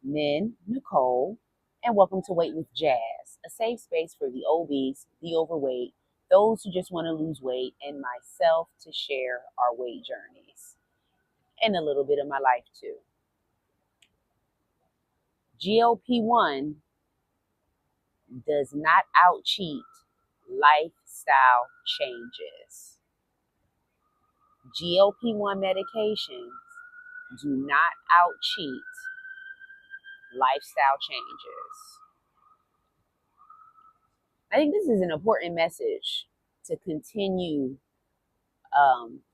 Min, Nicole, and welcome to Weight with Jazz, a safe space for the obese, the overweight, those who just want to lose weight, and myself to share our weight journeys and a little bit of my life too. GLP1 does not out-cheat lifestyle changes. GLP1 medications do not out-cheat lifestyle changes. I think this is an important message to continue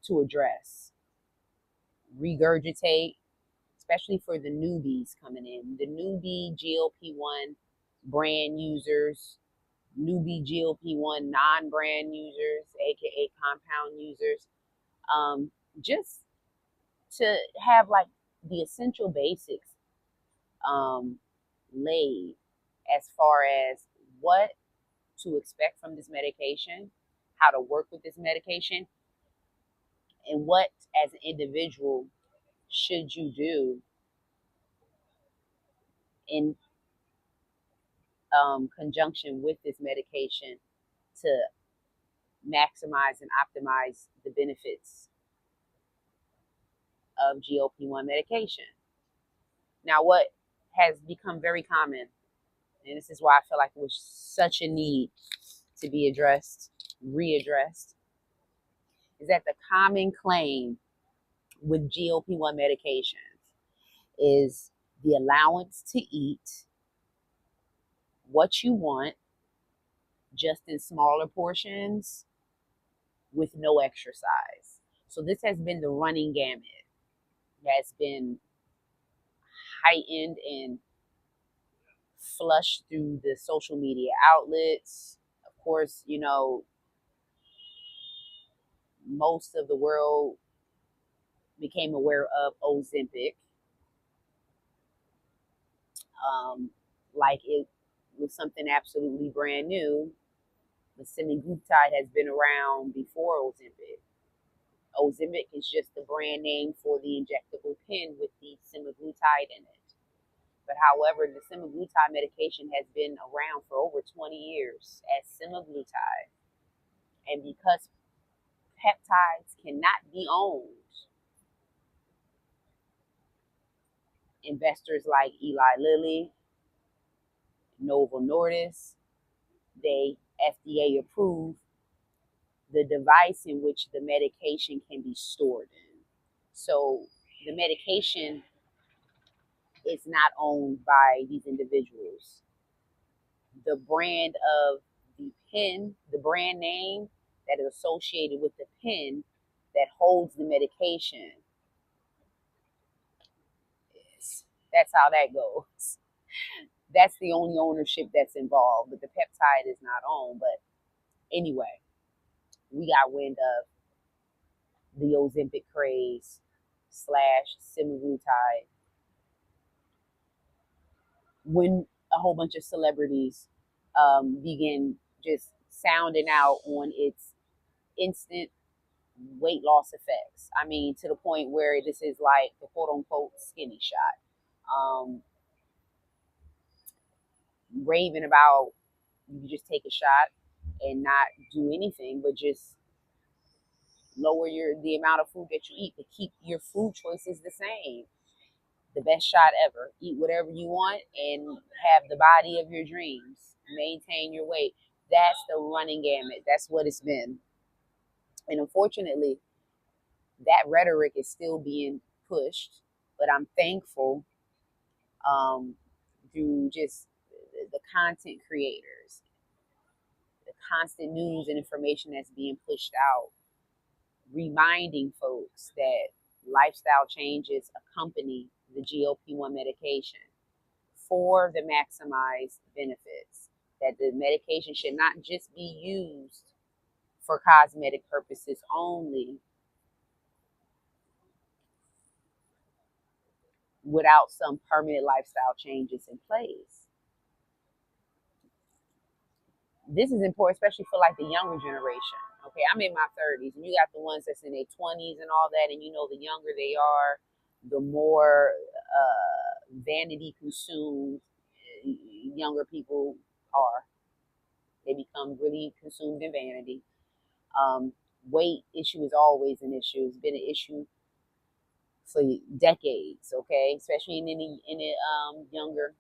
to address, regurgitate, especially for the newbies coming in, the newbie GLP-1 brand users, newbie GLP-1 non-brand users, aka compound users, just to have like the essential basics laid as far as what to expect from this medication, how to work with this medication, and what as an individual should you do in conjunction with this medication to maximize and optimize the benefits of GLP-1 medication. Now, what has become very common, and this is why I feel like it was such a need to be addressed, readdressed, is that the common claim with GLP-1 medications is the allowance to eat what you want, just in smaller portions with no exercise. So this has been the running gamut. It has been heightened and flushed through the social media outlets. Of course, you know, most of the world became aware of Ozempic, like it was something absolutely brand new. The Semaglutide has been around before Ozempic. Ozempic is just the brand name for the injectable pen with the semaglutide in it. But however, the semaglutide medication has been around for over 20 years as semaglutide. And because peptides cannot be owned, investors like Eli Lilly, Novo Nordisk, they FDA approve the device in which the medication can be stored in. So the medication is not owned by these individuals. The brand of the pen, the brand name that is associated with the pen that holds the medication, that's how that goes. That's the only ownership that's involved, but the peptide is not owned. But anyway, we got wind of the Ozempic craze slash semaglutide when a whole bunch of celebrities began just sounding out on its instant weight loss effects. I mean, to the point where this is like the quote unquote skinny shot. Raving about you just take a shot and not do anything, but just lower the amount of food that you eat, but keep your food choices the same. The best shot ever. Eat whatever you want and have the body of your dreams. Maintain your weight. That's the running gamut. That's what it's been. And unfortunately, that rhetoric is still being pushed, but I'm thankful through just the content creators, the constant news and information that's being pushed out, reminding folks that lifestyle changes accompany the GLP-1 medication for the maximized benefits, that the medication should not just be used for cosmetic purposes only without some permanent lifestyle changes in place. This is important, especially for like the younger generation. Okay, I'm in my 30s, and you got the ones that's in their 20s and all that, and you know, the younger they are, the more vanity consumed younger people are. They become really consumed in vanity. Weight issue is always an issue. It's been an issue for decades, okay, especially in any younger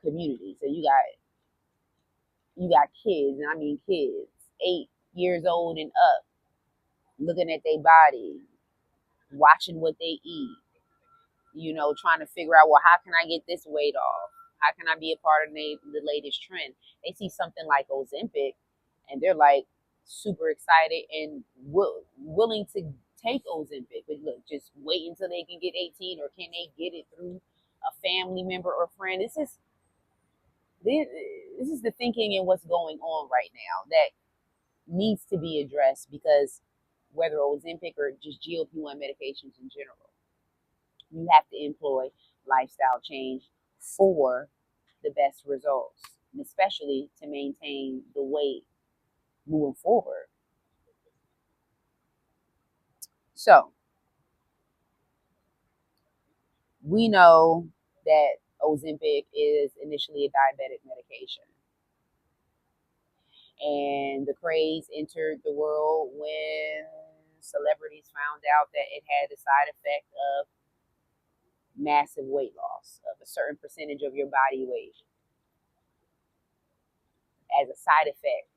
community. So you got kids, and I mean kids, 8 years old and up, looking at their body, watching what they eat, trying to figure out, well, how can I get this weight off? How can I be a part of the latest trend? They see something like Ozempic, and they're like super excited and willing to take Ozempic. But look, just wait until they can get 18, or can they get it through a family member or friend? This is the thinking and what's going on right now that needs to be addressed, because whether Ozempic or just GLP1 medications in general, you have to employ lifestyle change for the best results, and especially to maintain the weight moving forward. So we know that Ozempic is initially a diabetic medication. And the craze entered the world when celebrities found out that it had the side effect of massive weight loss of a certain percentage of your body weight as a side effect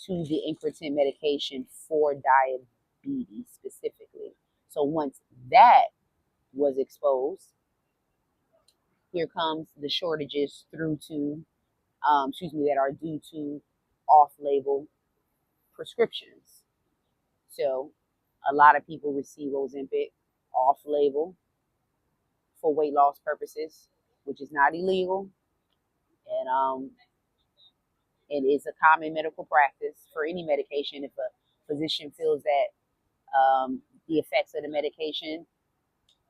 to the incretin medication for diabetes specifically. So once that was exposed, here comes the shortages through to, that are due to off-label prescriptions. So a lot of people receive Ozempic off-label for weight loss purposes, which is not illegal, and it is a common medical practice for any medication. If a physician feels that the effects of the medication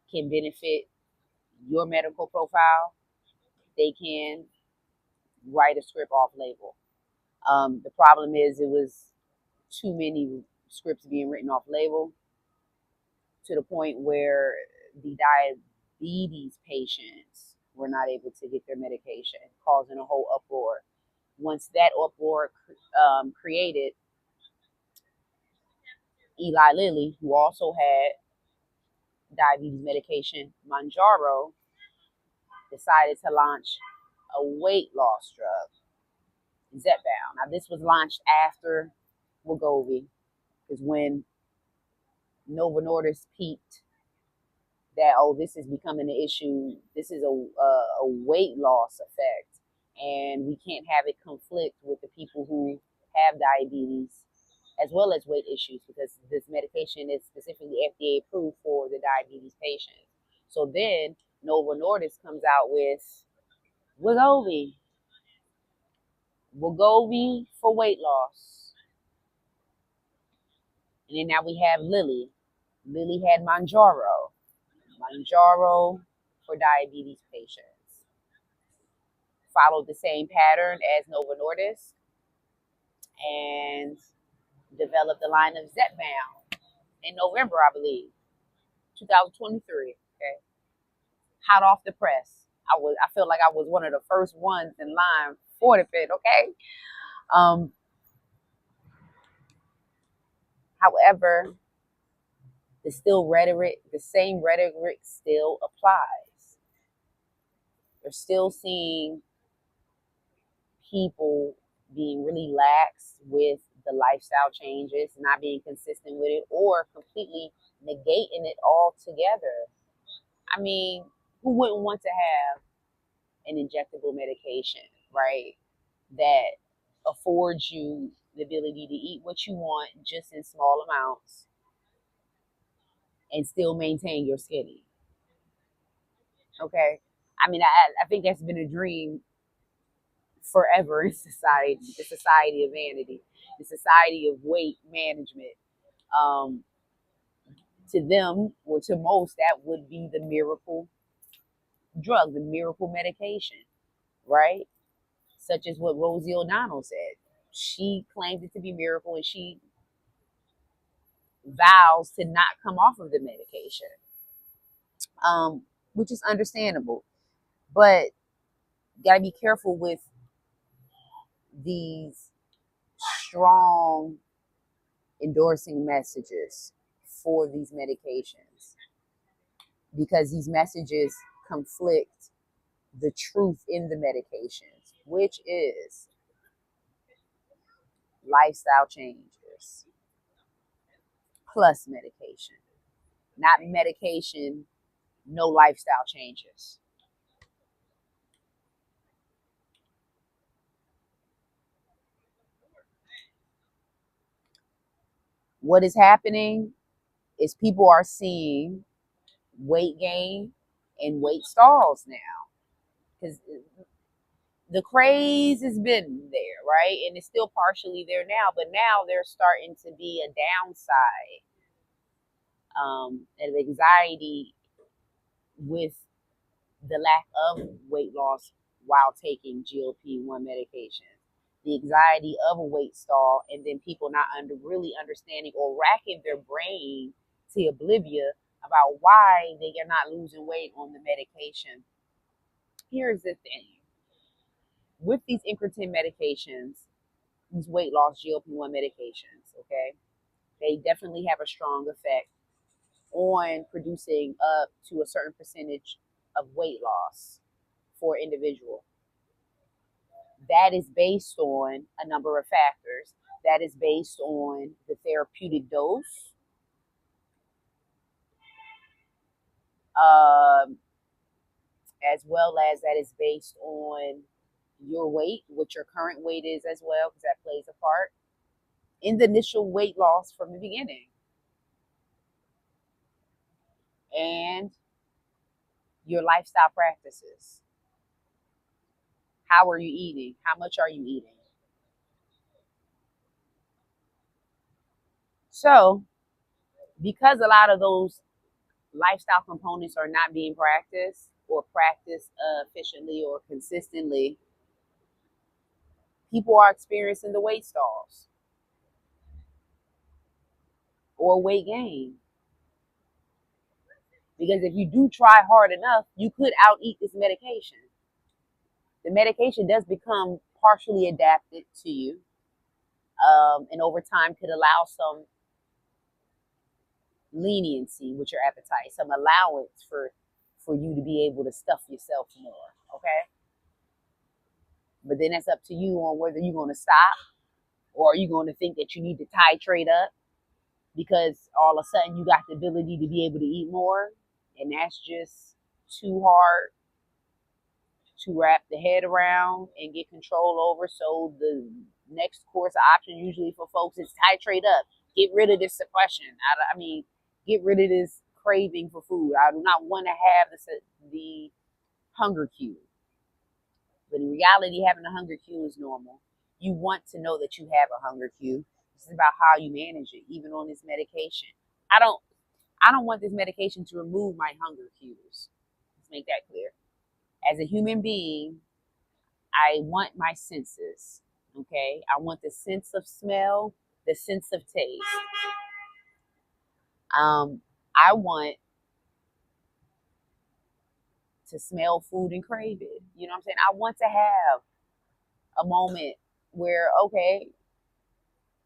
can benefit your medical profile, they can write a script off-label. The problem is it was too many scripts being written off-label to the point where the diabetes patients were not able to get their medication, causing a whole uproar. Once that uproar created, Eli Lilly, who also had diabetes medication, Mounjaro, decided to launch a weight loss drug, Zepbound. Now, this was launched after Wegovy, because when Novo Nordisk peaked that, this is becoming an issue, this is a weight loss effect, and we can't have it conflict with the people who have diabetes as well as weight issues, because this medication is specifically FDA approved for the diabetes patients. So then Novo Nordisk comes out with Wegovy for weight loss. And then now we have Lilly. Lilly had Mounjaro for diabetes patients. Followed the same pattern as Novo Nordisk and developed the line of Zepbound in November, I believe, 2023. Okay, hot off the press. I feel like I was one of the first ones in line for the fit. Okay. However, the same rhetoric still applies. They're still seeing people being really lax with the lifestyle changes, not being consistent with it, or completely negating it altogether. I mean, who wouldn't want to have an injectable medication, right, that affords you the ability to eat what you want just in small amounts and still maintain your skinny? Okay. I mean, I think that's been a dream forever in society, the society of vanity, the society of weight management. Um, to them, or to most, that would be the miracle drug, the miracle medication, right? Such as what Rosie O'Donnell said. She claims it to be miracle, and she vows to not come off of the medication, which is understandable. But gotta be careful with these strong endorsing messages for these medications, because these messages conflict the truth in the medications, which is lifestyle changes plus medication, not medication, no lifestyle changes. What is happening is people are seeing weight gain and weight stalls now, because the craze has been there, right? And it's still partially there now, but now there's starting to be a downside of anxiety with the lack of weight loss while taking GLP-1 medication. The anxiety of a weight stall, and then people not really understanding or racking their brain to oblivion about why they are not losing weight on the medication. Here's the thing. With these incretin medications, these weight loss GLP-1 medications, okay, they definitely have a strong effect on producing up to a certain percentage of weight loss for an individual. That is based on a number of factors. That is based on the therapeutic dose, um, as well as that is based on your weight, what your current weight is as well, because that plays a part in the initial weight loss from the beginning. And your lifestyle practices. How are you eating? How much are you eating? So, because a lot of those lifestyle components are not being practiced or practiced efficiently or consistently, people are experiencing the weight stalls or weight gain. Because if you do try hard enough, you could out eat this medication. The medication does become partially adapted to you, and over time could allow some leniency with your appetite, some allowance for you to be able to stuff yourself more. Okay. But then it's up to you on whether you're going to stop, or are you going to think that you need to titrate up because all of a sudden you got the ability to be able to eat more, and that's just too hard to wrap the head around and get control over. So the next course of option usually for folks is titrate up, get rid of this suppression. I mean, get rid of this craving for food. I do not want to have the hunger cue. But in reality, having a hunger cue is normal. You want to know that you have a hunger cue. This is about how you manage it, even on this medication. I don't I don't want this medication to remove my hunger cues. Let's make that clear. As a human being, I want my senses. Okay? I want the sense of smell, the sense of taste. I want to smell food and crave it. You know what I'm saying? I want to have a moment where, okay,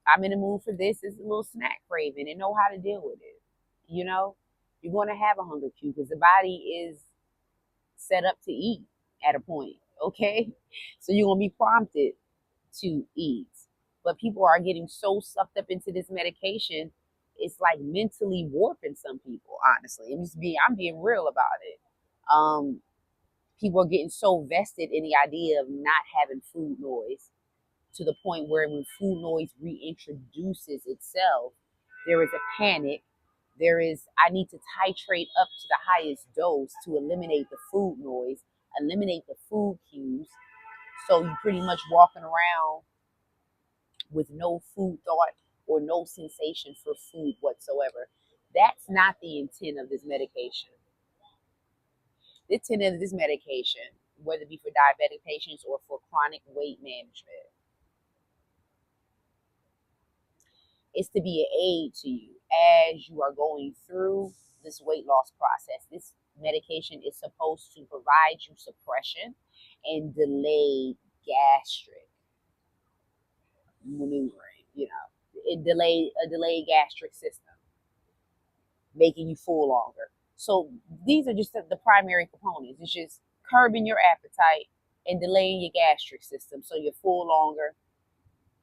I'm in the mood for this. It's a little snack craving and know how to deal with it. You know, you're going to have a hunger cue because the body is set up to eat at a point. Okay. So you're going to be prompted to eat. But people are getting so sucked up into this medication, it's like mentally warping some people, honestly. I'm being real about it. People are getting so vested in the idea of not having food noise, to the point where when food noise reintroduces itself, there is a panic. There is, I need to titrate up to the highest dose to eliminate the food noise, eliminate the food cues. So you're pretty much walking around with no food thought or no sensation for food whatsoever. That's not the intent of this medication. The intent of this medication, whether it be for diabetic patients or for chronic weight management, is to be an aid to you as you are going through this weight loss process. This medication is supposed to provide you suppression and delay gastric maneuvering, it delayed gastric system, making you full longer. So these are just the primary components. It's just curbing your appetite and delaying your gastric system so you're full longer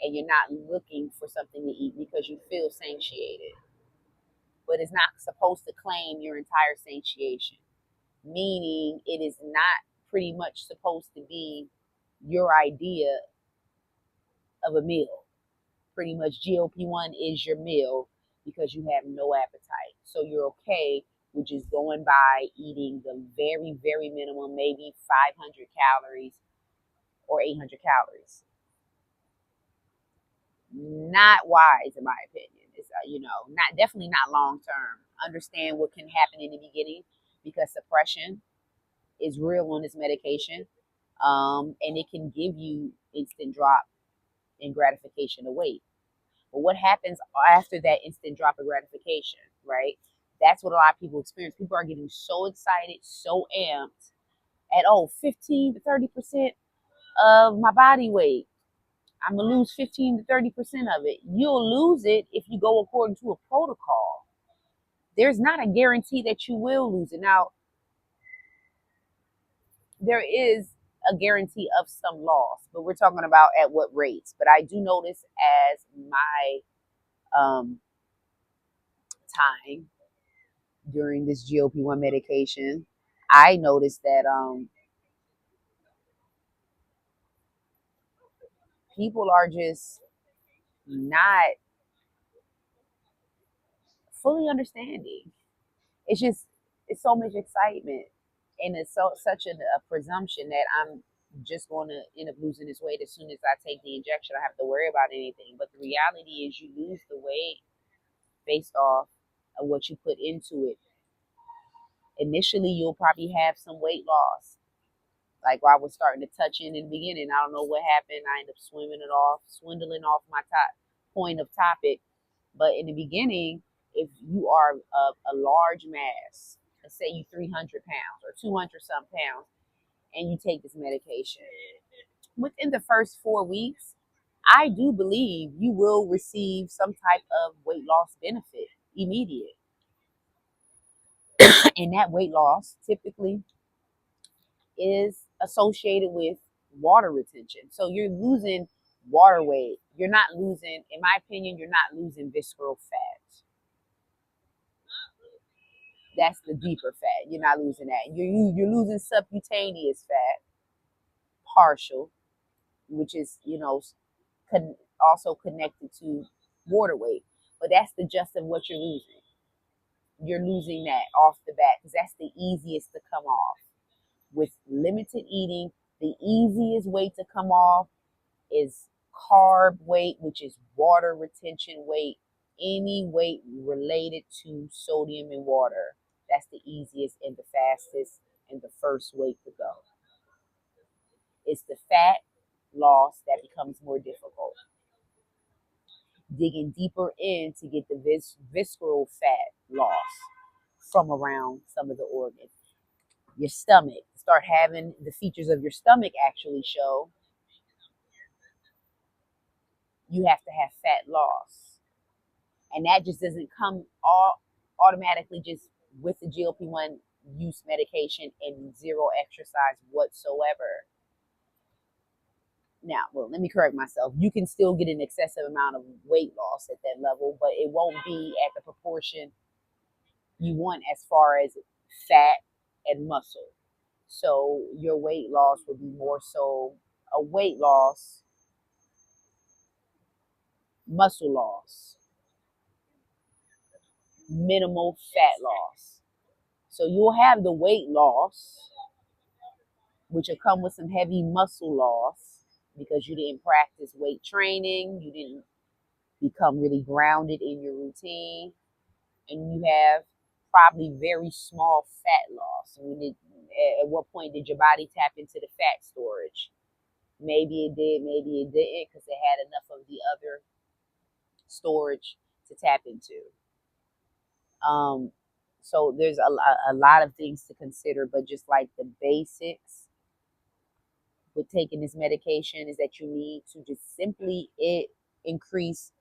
and you're not looking for something to eat because you feel satiated. But it's not supposed to claim your entire satiation, meaning it is not pretty much supposed to be your idea of a meal. Pretty much GLP1 is your meal because you have no appetite. So you're okay with just going by eating the very, very minimum, maybe 500 calories or 800 calories. Not wise, in my opinion. It's definitely not long term. Understand what can happen in the beginning because suppression is real on this medication, and it can give you instant drop in gratification of weight. But what happens after that instant drop of gratification, right? That's what a lot of people experience. People are getting so excited, so amped at 15 to 30% of my body weight. I'm gonna lose 15 to 30% of it. You'll lose it if you go according to a protocol. There's not a guarantee that you will lose it. Now, there is a guarantee of some loss, but we're talking about at what rates. But I do notice as my time during this GLP-1 medication, I noticed that people are just not fully understanding. It's so much excitement, and it's such a presumption that I'm just going to end up losing this weight as soon as I take the injection. I don't have to worry about anything. But the reality is, you lose the weight based off of what you put into it. Initially, you'll probably have some weight loss. Like while I was starting to touch in the beginning, I don't know what happened. I ended up swindling off my top point of topic. But in the beginning, if you are a large mass, let's say you 300 pounds or 200 some pounds, and you take this medication, within the first 4 weeks, I do believe you will receive some type of weight loss benefit immediate. And that weight loss typically is associated with water retention. So you're losing water weight. You're not losing, in my opinion, you're not losing visceral fat. That's the deeper fat. You're not losing that. You're losing subcutaneous fat, partial, which is also connected to water weight. But that's the gist of what you're losing. You're losing that off the bat because that's the easiest to come off. With limited eating, the easiest weight to come off is carb weight, which is water retention weight. Any weight related to sodium and water. That's the easiest and the fastest and the first weight to go. It's the fat loss that becomes more difficult. Digging deeper in to get the visceral fat loss from around some of the organs. Your stomach, start having the features of your stomach actually show. You have to have fat loss. And that just doesn't come automatically just with the GLP-1 use medication and zero exercise whatsoever. Now, well, let me correct myself. You can still get an excessive amount of weight loss at that level, but it won't be at the proportion you want as far as fat and muscle. So your weight loss will be more so a weight loss, muscle loss, minimal fat loss. So you'll have the weight loss, which will come with some heavy muscle loss because you didn't practice weight training, you didn't become really grounded in your routine, and you have probably very small fat loss. At what point did your body tap into the fat storage? Maybe it did, maybe it didn't, because it had enough of the other storage to tap into. So there's a lot of things to consider, but just like the basics with taking this medication is that you need to just simply increase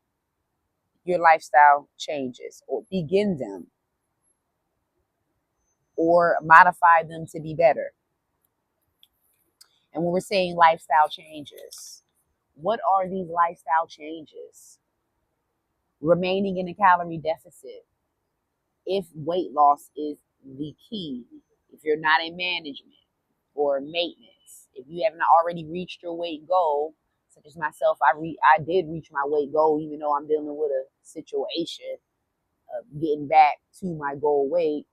your lifestyle changes or begin them or modify them to be better. And when we're saying lifestyle changes, what are these lifestyle changes? Remaining in a calorie deficit if weight loss is the key, if you're not in management or maintenance, if you haven't already reached your weight goal, such as myself, I did reach my weight goal, even though I'm dealing with a situation of getting back to my goal weight.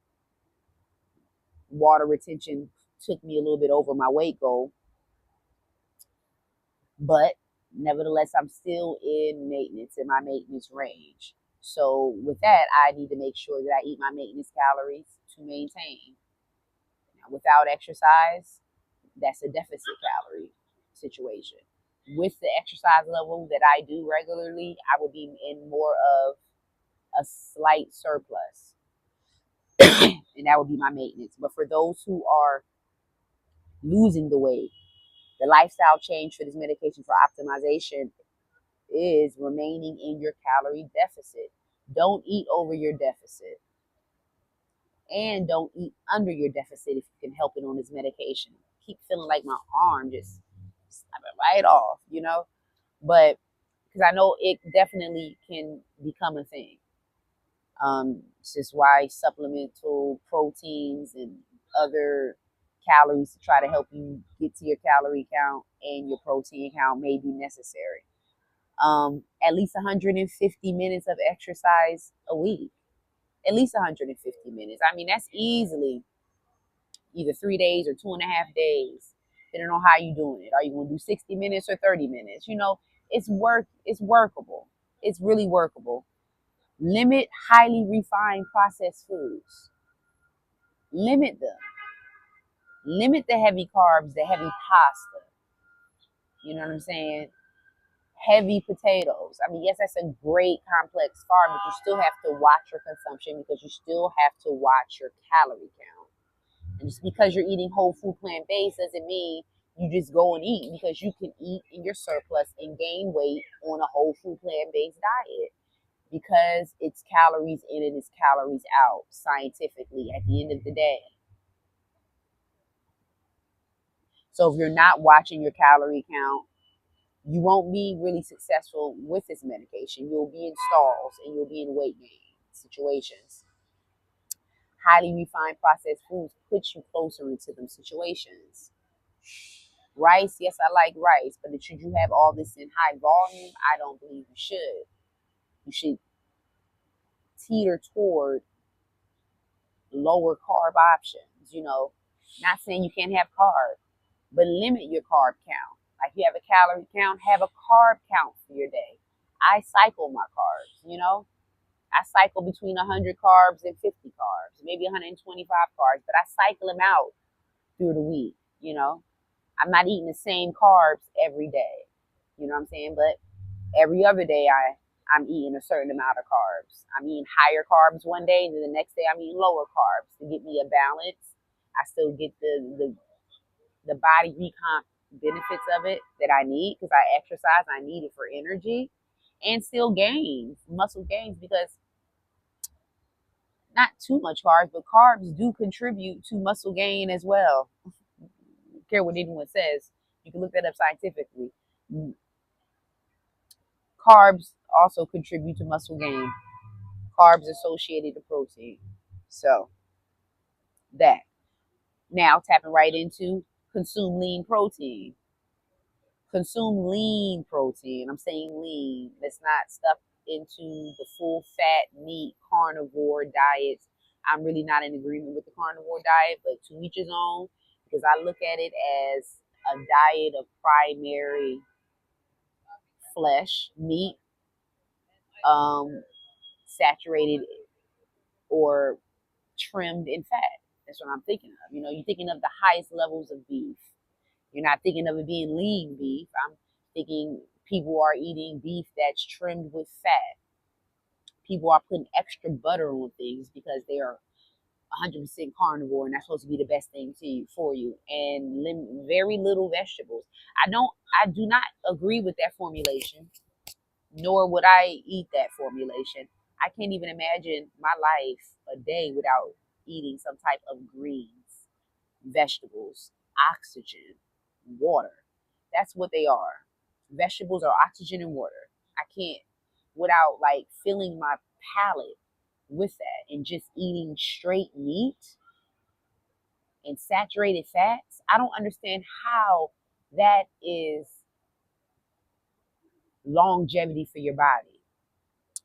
Water retention took me a little bit over my weight goal, but nevertheless, I'm still in my maintenance range. So with that, I need to make sure that I eat my maintenance calories to maintain. Now, without exercise, that's a deficit calorie situation. With the exercise level that I do regularly, I will be in more of a slight surplus. And that would be my maintenance. But for those who are losing the weight, the lifestyle change for this medication for optimization is remaining in your calorie deficit. Don't eat over your deficit. And don't eat under your deficit if you can help it on this medication. Keep feeling like my arm just snap it right off, But because I know it definitely can become a thing. It's just why supplemental proteins and other calories to try to help you get to your calorie count and your protein count may be necessary. At least 150 minutes of exercise a week. At least 150 minutes. I mean, that's easily either 3 days or 2.5 days, depending on how you're doing it. Are you going to do 60 minutes or 30 minutes? It's workable. It's really workable. Limit highly refined processed foods. Limit them. Limit the heavy carbs, the heavy pasta. You know what I'm saying? Heavy potatoes. I mean, yes, that's a great complex carb, but you still have to watch your consumption because you still have to watch your calorie count. And just because you're eating whole food plant-based doesn't mean you just go and eat, because you can eat in your surplus and gain weight on a whole food plant-based diet because it's calories in and it's calories out scientifically at the end of the day. So if you're not watching your calorie count, you won't be really successful with this medication. You'll be in stalls and you'll be in weight gain situations. Highly refined processed foods put you closer into them situations. Rice, yes, I like rice, but should you have all this in high volume? I don't believe you should. You should teeter toward lower carb options. Not saying you can't have carbs, but limit your carb count. Like you have a calorie count, have a carb count for your day. I cycle my carbs, I cycle between 100 carbs and 50 carbs, maybe 125 carbs, but I cycle them out through the week. I'm not eating the same carbs every day. You know what I'm saying? But every other day I'm eating a certain amount of carbs. I'm eating higher carbs one day, and then the next day I'm eating lower carbs to get me a balance. I still get the body recomp benefits of it that I need because I exercise. I need it for energy and still muscle gains, because not too much carbs, but carbs do contribute to muscle gain as well. I don't care what anyone says. You can look that up scientifically. Carbs also contribute to muscle gain. Carbs associated to protein. So that. Now tapping right into consume lean protein. Consume lean protein. I'm saying lean. Let's not stuff into the full fat meat carnivore diets. I'm really not in agreement with the carnivore diet, but to each his own, because I look at it as a diet of primary flesh, meat, saturated or trimmed in fat. That's what I'm thinking of. You're thinking of the highest levels of beef. You're not thinking of it being lean beef. I'm thinking people are eating beef that's trimmed with fat. People are putting extra butter on things because they are 100% carnivore, and that's supposed to be the best thing for you, and very little vegetables. I do not agree with that formulation, nor would I eat that formulation. I can't even imagine my life a day without eating some type of greens, vegetables, oxygen, water. That's what they are. Vegetables are oxygen and water. I can't, without like filling my palate with that and just eating straight meat and saturated fats. I don't understand how that is longevity for your body.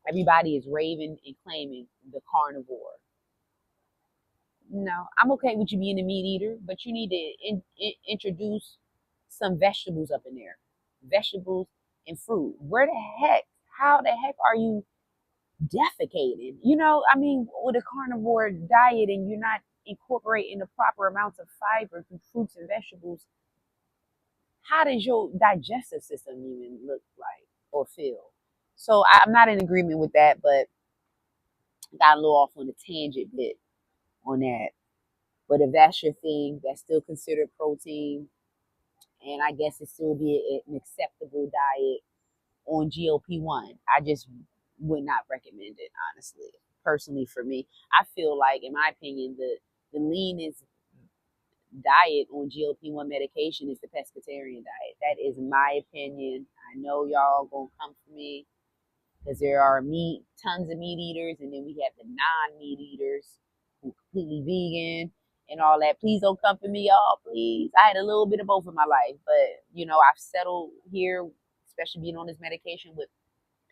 Everybody is raving and claiming the carnivore. No, I'm okay with you being a meat eater, but you need to introduce some vegetables up in there. Vegetables and fruit. Where the heck, how the heck are you defecating? You know, I mean, with a carnivore diet and you're not incorporating the proper amounts of fiber from fruits and vegetables, how does your digestive system even look like or feel? So I'm not in agreement with that, but got a little off on a tangent bit on that. But if that's your thing, that's still considered protein, and I guess it still be an acceptable diet on GLP-1. I just would not recommend it, honestly. Personally, for me, I feel like, in my opinion, the leanest diet on GLP-1 medication is the pescatarian diet. That is my opinion. I know y'all gonna come for me because there are tons of meat eaters, and then we have the non-meat eaters who are completely vegan and all that. Please don't come for me, y'all. Please. I had a little bit of both in my life, but you know, I've settled here, especially being on this medication, with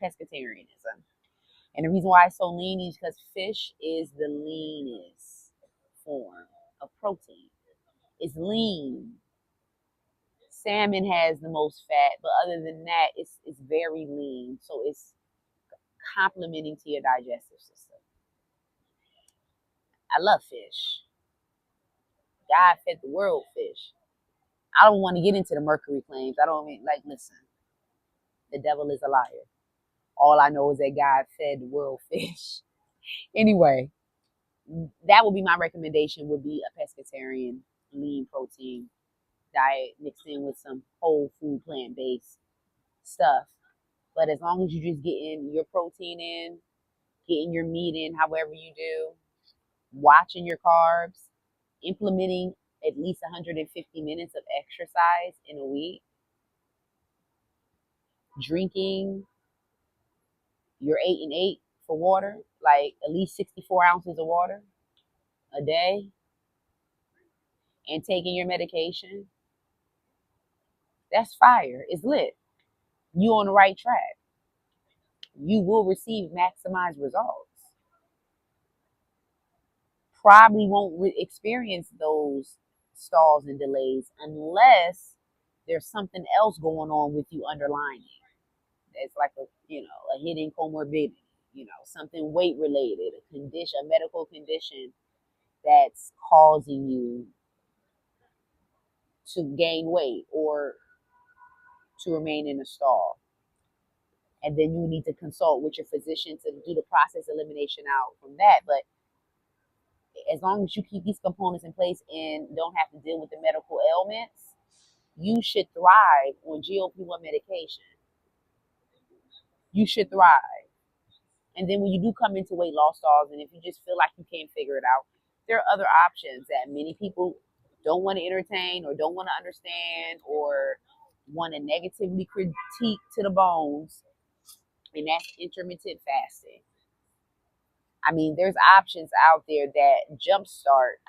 pescatarianism. And the reason why it's so lean is because fish is the leanest form of protein. It's lean. Salmon has the most fat, but other than that, it's very lean. So it's complementing to your digestive system. I love fish. God fed the world fish. I don't want to get into the mercury claims. I don't mean, like, listen, the devil is a liar. All I know is that God fed the world fish. Anyway, that would be my recommendation, would be a pescatarian lean protein diet mixed in with some whole food plant-based stuff. But as long as you just getting your protein in, getting your meat in however you do, watching your carbs, implementing at least 150 minutes of exercise in a week, drinking your 8 and 8 for water, like at least 64 ounces of water a day, and taking your medication, that's fire. It's lit. You on the right track. You will receive maximized results. Probably won't experience those stalls and delays unless there's something else going on with you underlying. It's like a hidden comorbidity, something weight related, a condition, a medical condition that's causing you to gain weight or to remain in a stall. And then you need to consult with your physician to do the process elimination out from that. But as long as you keep these components in place and don't have to deal with the medical ailments, you should thrive on GLP-1 medication. You should thrive. And then when you do come into weight loss stalls, and if you just feel like you can't figure it out, there are other options that many people don't want to entertain or don't want to understand or want to negatively critique to the bones, and that's intermittent fasting. I mean, there's options out there that jumpstart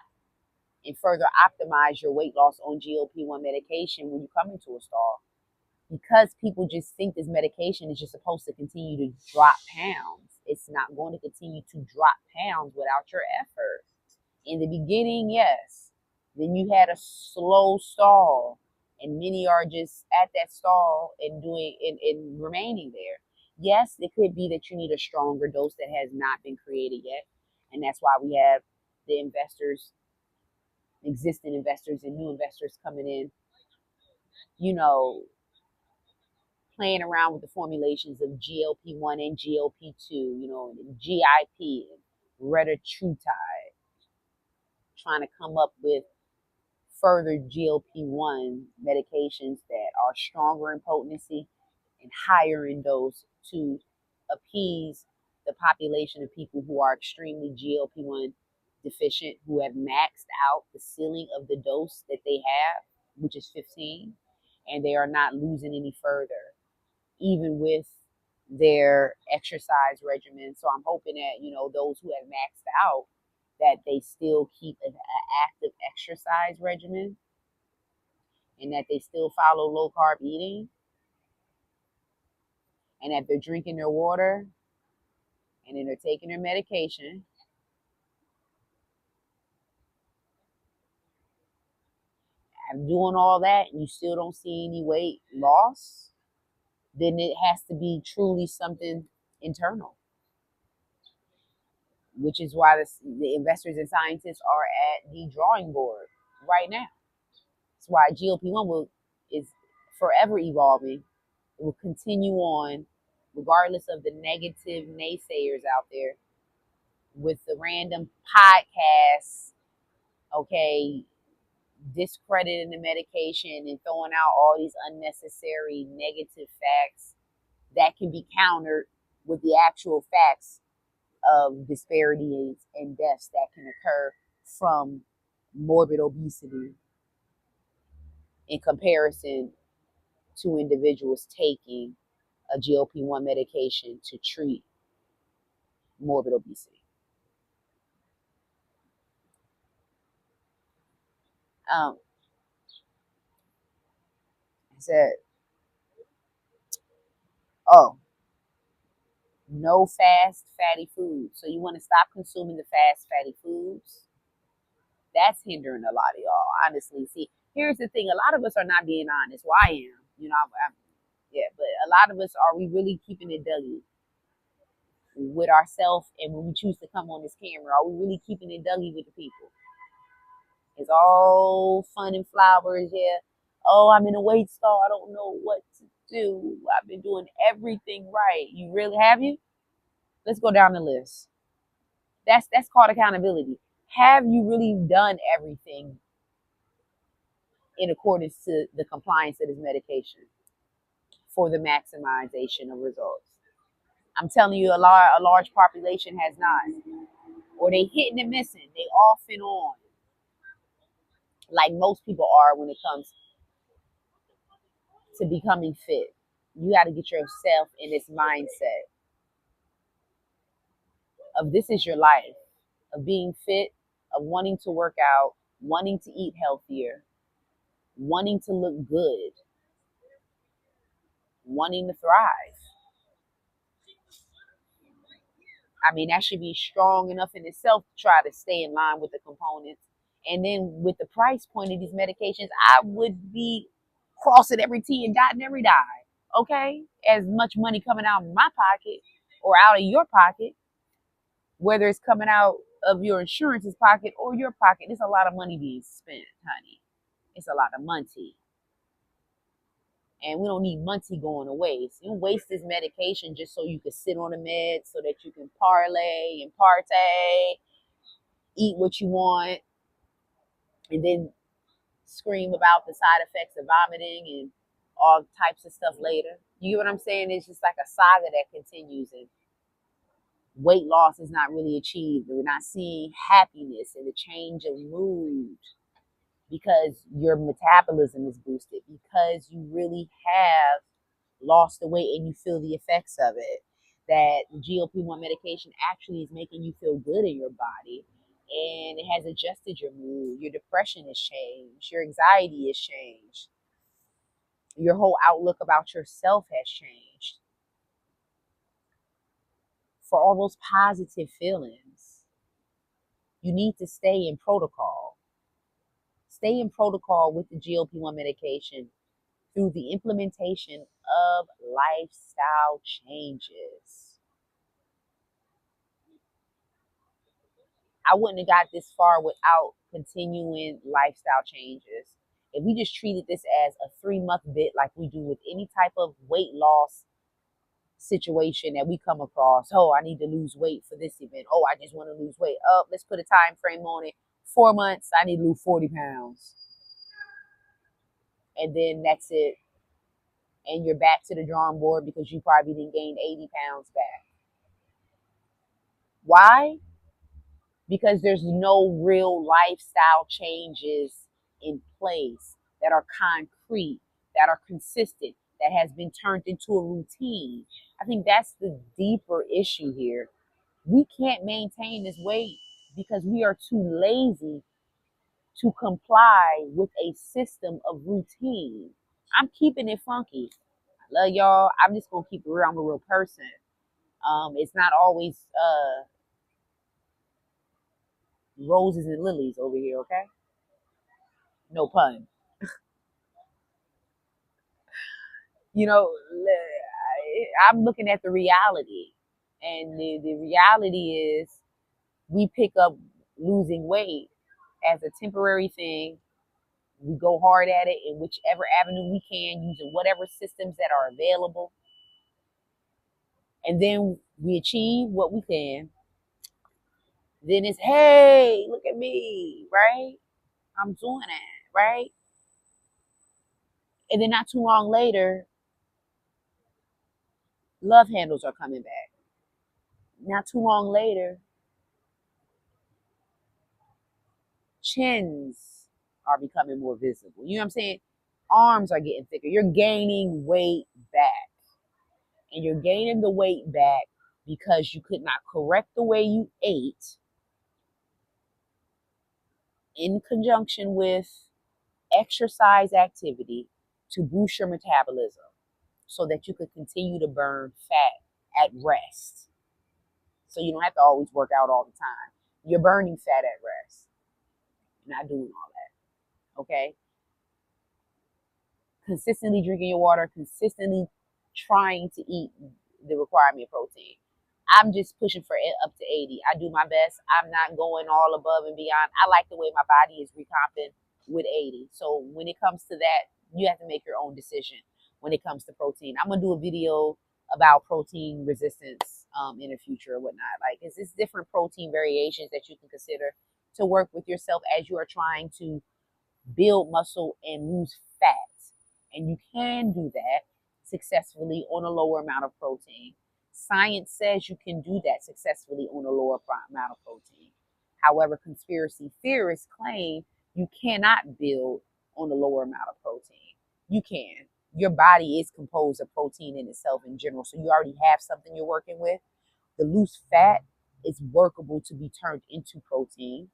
and further optimize your weight loss on GLP-1 medication when you come into a stall. Because people just think this medication is just supposed to continue to drop pounds. It's not going to continue to drop pounds without your effort. In the beginning, yes. Then you had a slow stall, and many are just at that stall and remaining there. Yes, it could be that you need a stronger dose that has not been created yet, and that's why we have the investors, existing investors, and new investors coming in, playing around with the formulations of GLP-1 and GLP-2, and GIP and Retatrutide. trying to come up with further GLP-1 medications that are stronger in potency and higher in dose to appease the population of people who are extremely GLP-1 deficient, who have maxed out the ceiling of the dose that they have, which is 15, and they are not losing any further, even with their exercise regimen. So I'm hoping that, those who have maxed out, that they still keep an active exercise regimen and that they still follow low carb eating and that they're drinking their water and then they're taking their medication. I'm doing all that and you still don't see any weight loss, then it has to be truly something internal, which is why the investors and scientists are at the drawing board right now. That's why GLP-1 is forever evolving. It will continue on regardless of the negative naysayers out there with the random podcasts, okay, discrediting the medication and throwing out all these unnecessary negative facts that can be countered with the actual facts of disparities and deaths that can occur from morbid obesity in comparison to individuals taking a GLP-1 medication to treat morbid obesity. I said, oh, no fast fatty foods. So you want to stop consuming the fast fatty foods? That's hindering a lot of y'all, honestly. See, here's the thing. A lot of us are not being honest. Well, I am. Yeah, but a lot of us, are we really keeping it Dougie with ourselves? And when we choose to come on this camera, are we really keeping it Dougie with the people? It's all fun and flowers, yeah. Oh, I'm in a weight stall. I don't know what to do. I've been doing everything right. You really have you? Let's go down the list. That's called accountability. Have you really done everything in accordance to the compliance of this medication for the maximization of results? I'm telling you, a large population has not. Or they hitting and missing. They off and on. Like most people are when it comes to becoming fit. You got to get yourself in this mindset of this is your life, of being fit, of wanting to work out, wanting to eat healthier, wanting to look good, wanting to thrive. I mean, that should be strong enough in itself to try to stay in line with the components. And then with the price point of these medications, I would be crossing every T and dotting every I. Okay? As much money coming out of my pocket or out of your pocket, whether it's coming out of your insurance's pocket or your pocket, it's a lot of money being spent, honey. It's a lot of money. And we don't need money going to waste. You don't waste this medication just so you can sit on the meds, so that you can parlay and partay, eat what you want, and then scream about the side effects of vomiting and all types of stuff later. You get what I'm saying? It's just like a saga that continues, and weight loss is not really achieved. We're not seeing happiness and the change of mood because your metabolism is boosted, because you really have lost the weight and you feel the effects of it. That GLP-1 medication actually is making you feel good in your body, and it has adjusted your mood. Your depression has changed. Your anxiety has changed. Your whole outlook about yourself has changed. For all those positive feelings, you need to stay in protocol. Stay in protocol with the GLP-1 medication through the implementation of lifestyle changes. I wouldn't have got this far without continuing lifestyle changes. If we just treated this as a 3-month bit like we do with any type of weight loss situation that we come across. Oh, I need to lose weight for this event. Oh, I just want to lose weight. Oh, let's put a time frame on it. 4 months, I need to lose 40 pounds. And then that's it. And you're back to the drawing board because you probably didn't gain 80 pounds back. Why? Because there's no real lifestyle changes in place that are concrete, that are consistent, that has been turned into a routine. I think that's the deeper issue here. We can't maintain this weight because we are too lazy to comply with a system of routine. I'm keeping it funky. I love y'all. I'm just gonna keep it real. I'm a real person. It's not always roses and lilies over here, okay? No pun. You know, I'm looking at the reality. And the reality is we pick up losing weight as a temporary thing. We go hard at it in whichever avenue we can, using whatever systems that are available. And then we achieve what we can. Then it's, hey, look at me, right? I'm doing it, right? And then not too long later, love handles are coming back. Not too long later, chins are becoming more visible. You know what I'm saying? Arms are getting thicker. You're gaining weight back. And you're gaining the weight back because you could not correct the way you ate in conjunction with exercise activity to boost your metabolism so that you could continue to burn fat at rest. So you don't have to always work out all the time. You're burning fat at rest. You're not doing all that. Okay? Consistently drinking your water, consistently trying to eat the requirement of protein. I'm just pushing for it up to 80. I do my best. I'm not going all above and beyond. I like the way my body is recomping with 80. So when it comes to that, you have to make your own decision when it comes to protein. I'm going to do a video about protein resistance in the future or whatnot. Like, it's different protein variations that you can consider to work with yourself as you are trying to build muscle and lose fat. And you can do that successfully on a lower amount of protein. Science says you can do that successfully on a lower amount of protein. However, conspiracy theorists claim you cannot build on a lower amount of protein. You can. Your body is composed of protein in itself in general, so you already have something you're working with. The loose fat is workable to be turned into protein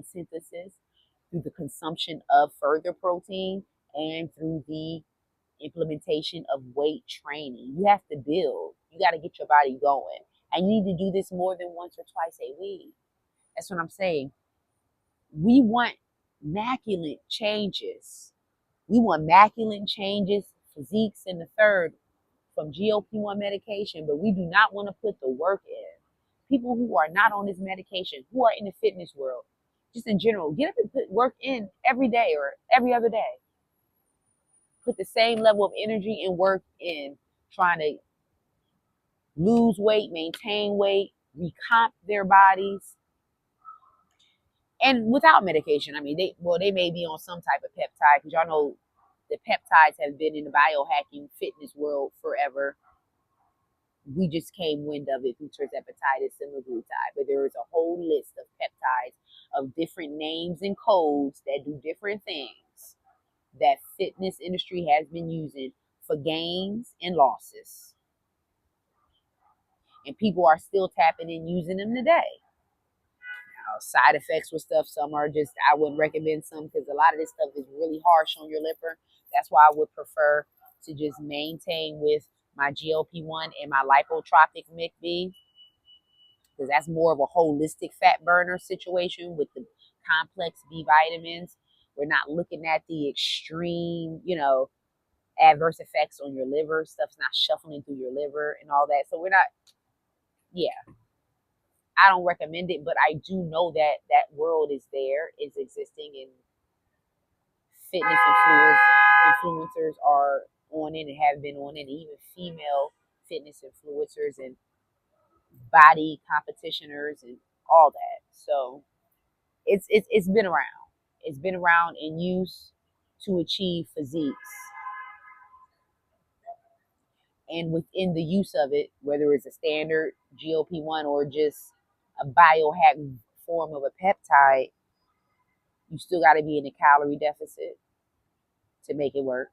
synthesis, through the consumption of further protein, and through the implementation of weight training. You have to build. You got to get your body going. And you need to do this more than once or twice a week. That's what I'm saying. We want immaculate changes. We want immaculate changes, physiques in the third from GLP1 medication, but we do not want to put the work in. People who are not on this medication, who are in the fitness world, just in general, get up and put work in every day or every other day. Put the same level of energy and work in trying to lose weight, maintain weight, recomp their bodies, and without medication. I mean, they may be on some type of peptide, because y'all know the peptides have been in the biohacking fitness world forever. We just came wind of it through Tirzepatide and Semaglutide, but there is a whole list of peptides of different names and codes that do different things that fitness industry has been using for gains and losses. And people are still tapping in using them today. Now, side effects with stuff, some are just, I wouldn't recommend some because a lot of this stuff is really harsh on your liver. That's why I would prefer to just maintain with my GLP1 and my Lipotropic MIC-B, because that's more of a holistic fat burner situation with the complex B vitamins. We're not looking at the extreme, adverse effects on your liver. Stuff's not shuffling through your liver and all that. So we're not, I don't recommend it, but I do know that that world is there, is existing, and fitness influencers are on it and have been on it, and even female fitness influencers and body competitioners and all that. So it's been around. It's been around in use to achieve physiques. And within the use of it, whether it's a standard GLP-1 or just a biohack form of a peptide, you still got to be in a calorie deficit to make it work.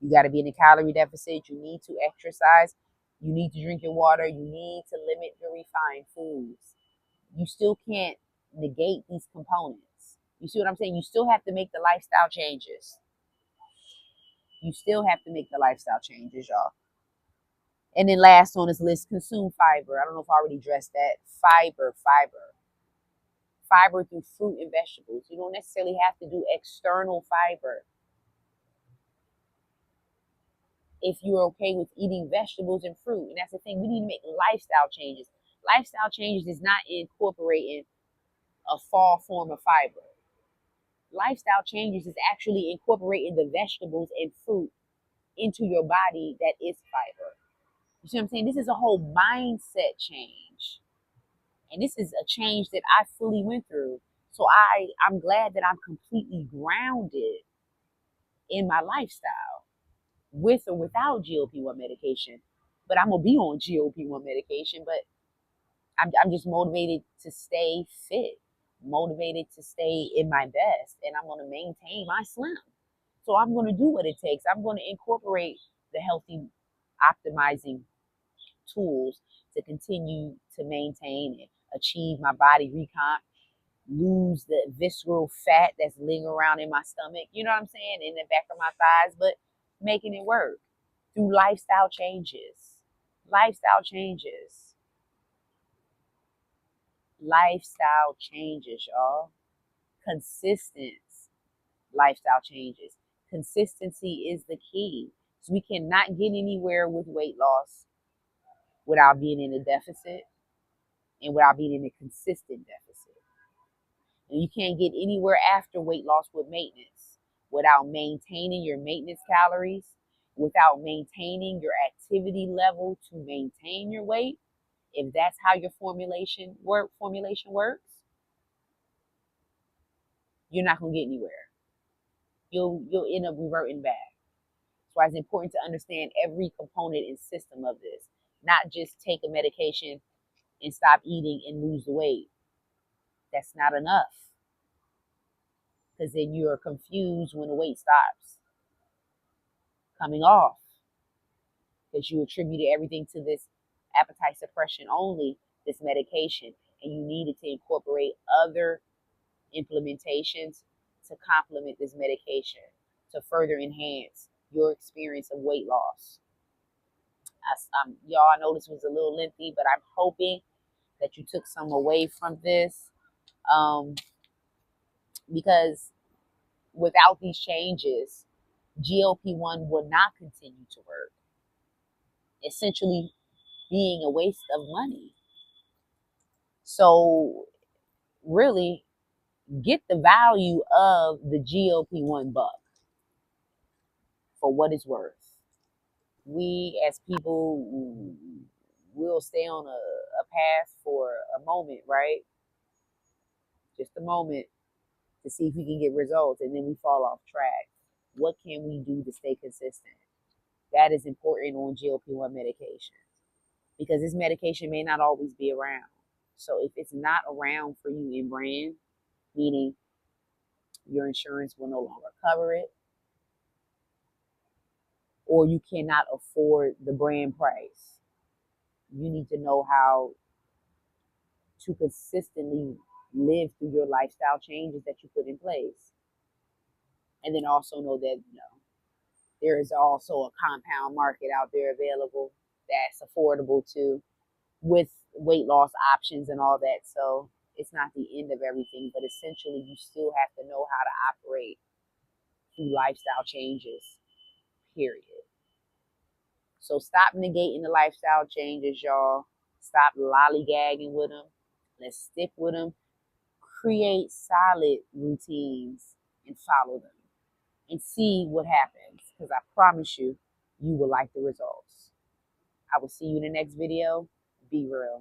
You got to be in a calorie deficit. You need to exercise. You need to drink your water. You need to limit your refined foods. You still can't negate these components. You see what I'm saying? You still have to make the lifestyle changes. You still have to make the lifestyle changes, y'all. And then last on this list, consume fiber. I don't know if I already addressed that. Fiber. Fiber through fruit and vegetables. You don't necessarily have to do external fiber. If you're okay with eating vegetables and fruit. And that's the thing. We need to make lifestyle changes. Lifestyle changes is not incorporating a fall form of fiber. Lifestyle changes is actually incorporating the vegetables and fruit into your body that is fiber. You see what I'm saying? This is a whole mindset change. And this is a change that I fully went through. So I'm glad that I'm completely grounded in my lifestyle with or without GLP-1 medication. But I'm going to be on GLP-1 medication, but I'm just motivated to stay fit, motivated to stay in my best, and I'm going to maintain my slim. So I'm going to do what it takes. I'm going to incorporate the healthy optimizing tools to continue to maintain and achieve my body recomp, lose the visceral fat that's lingering around in my stomach, you know what I'm saying, in the back of my thighs, but making it work through lifestyle changes. Lifestyle changes. Lifestyle changes, y'all. Consistent lifestyle changes. Consistency is the key. So we cannot get anywhere with weight loss without being in a deficit and without being in a consistent deficit. And you can't get anywhere after weight loss with maintenance without maintaining your maintenance calories, without maintaining your activity level to maintain your weight. If that's how your formulation works, you're not gonna get anywhere. You'll end up reverting back. That's why it's important to understand every component and system of this, not just take a medication and stop eating and lose the weight. That's not enough, because then you're confused when the weight stops coming off, because you attributed everything to this appetite suppression only, this medication, and you needed to incorporate other implementations to complement this medication to further enhance your experience of weight loss. Y'all, I know this was a little lengthy, but I'm hoping that you took some away from this, because without these changes, GLP-1 will not continue to work, essentially being a waste of money. So really get the value of the GLP-1 buck for what it's worth. We as people will stay on a path for a moment, right? Just a moment to see if we can get results, and then we fall off track. What can we do to stay consistent? That is important on GLP-1 medication, because this medication may not always be around. So if it's not around for you in brand, meaning your insurance will no longer cover it, or you cannot afford the brand price, you need to know how to consistently live through your lifestyle changes that you put in place. And then also know that, there is also a compound market out there available that's affordable too, with weight loss options and all that. So it's not the end of everything, but essentially you still have to know how to operate through lifestyle changes, period. So stop negating the lifestyle changes, y'all. Stop lollygagging with them. Let's stick with them. Create solid routines and follow them and see what happens, because I promise you, you will like the results. I will see you in the next video. Be real.